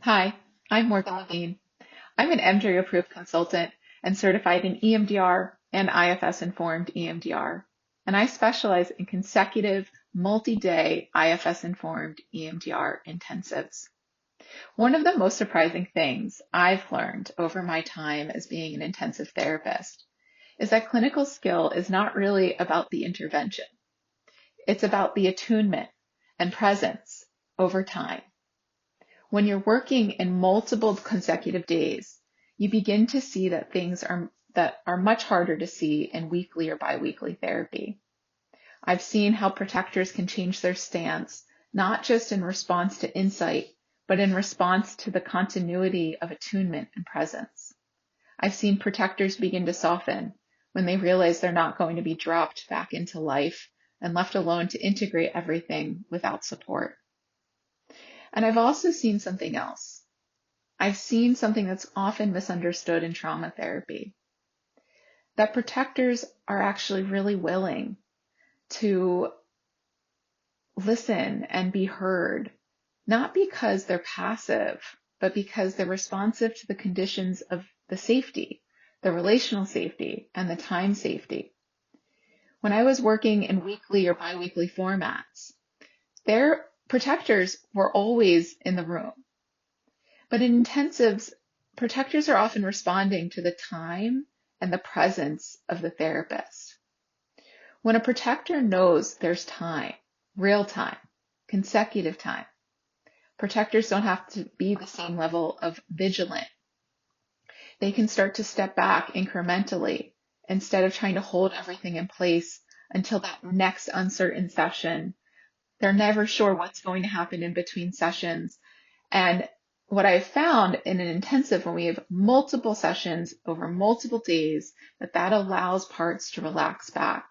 Hi, I'm Morgan Levine. I'm an MJ-approved consultant and certified in EMDR and IFS-informed EMDR, and I specialize in consecutive multi-day IFS-informed EMDR intensives. One of the most surprising things I've learned over my time as being an intensive therapist is that clinical skill is not really about the intervention. It's about the attunement and presence over time. When you're working in multiple consecutive days, you begin to see that things that are much harder to see in weekly or biweekly therapy. I've seen how protectors can change their stance, not just in response to insight, but in response to the continuity of attunement and presence. I've seen protectors begin to soften when they realize they're not going to be dropped back into life and left alone to integrate everything without support. And I've also seen something else. I've seen something that's often misunderstood in trauma therapy, that protectors are actually really willing to listen and be heard, not because they're passive, but because they're responsive to the conditions of the safety, the relational safety, and the time safety. When I was working in weekly or biweekly formats, their protectors were always in the room. But in intensives, protectors are often responding to the time and the presence of the therapist. When a protector knows there's time, real time, consecutive time, protectors don't have to be the same level of vigilant. They can start to step back incrementally instead of trying to hold everything in place until that next uncertain session. They're never sure what's going to happen in between sessions. And what I've found in an intensive, when we have multiple sessions over multiple days, that allows parts to relax back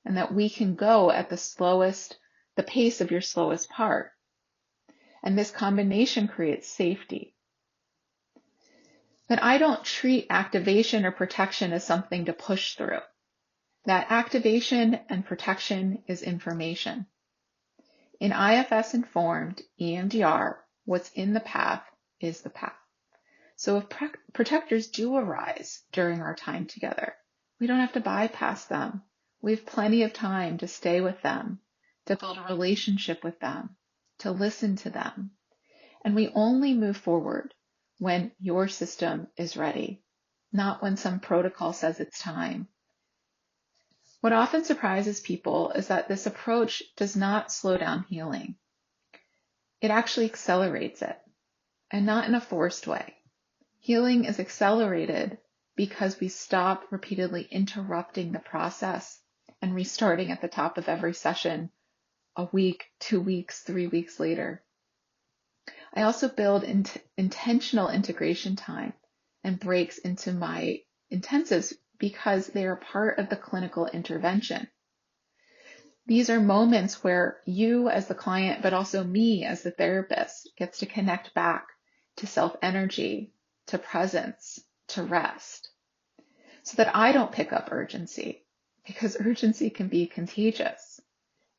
and that we can go at the pace of your slowest part. And this combination creates safety. But I don't treat activation or protection as something to push through. That activation and protection is information. In IFS-informed EMDR, what's in the path is the path. So if protectors do arise during our time together, we don't have to bypass them. We have plenty of time to stay with them, to build a relationship with them, to listen to them. And we only move forward when your system is ready, not when some protocol says it's time. What often surprises people is that this approach does not slow down healing. It actually accelerates it, and not in a forced way. Healing is accelerated because we stop repeatedly interrupting the process and restarting at the top of every session a week, 2 weeks, 3 weeks later. I also build intentional integration time and breaks into my intensives because they are part of the clinical intervention. These are moments where you as the client, but also me as the therapist, gets to connect back to self-energy, to presence, to rest, so that I don't pick up urgency, because urgency can be contagious,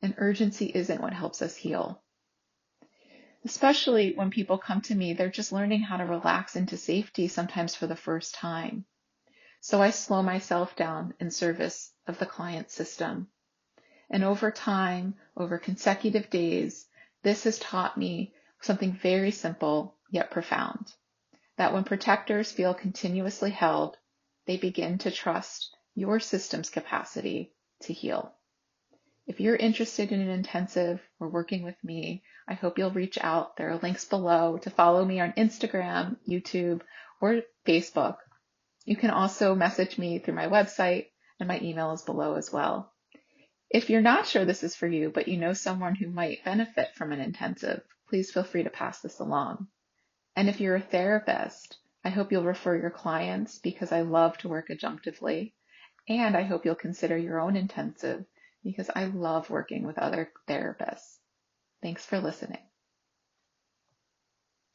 and urgency isn't what helps us heal. Especially when people come to me, they're just learning how to relax into safety, sometimes for the first time. So I slow myself down in service of the client system. And over time, over consecutive days, this has taught me something very simple yet profound, that when protectors feel continuously held, they begin to trust your system's capacity to heal. If you're interested in an intensive or working with me, I hope you'll reach out. There are links below to follow me on Instagram, YouTube, or Facebook. You can also message me through my website, and my email is below as well. If you're not sure this is for you, but you know someone who might benefit from an intensive, please feel free to pass this along. And if you're a therapist, I hope you'll refer your clients, because I love to work adjunctively. And I hope you'll consider your own intensive, because I love working with other therapists. Thanks for listening.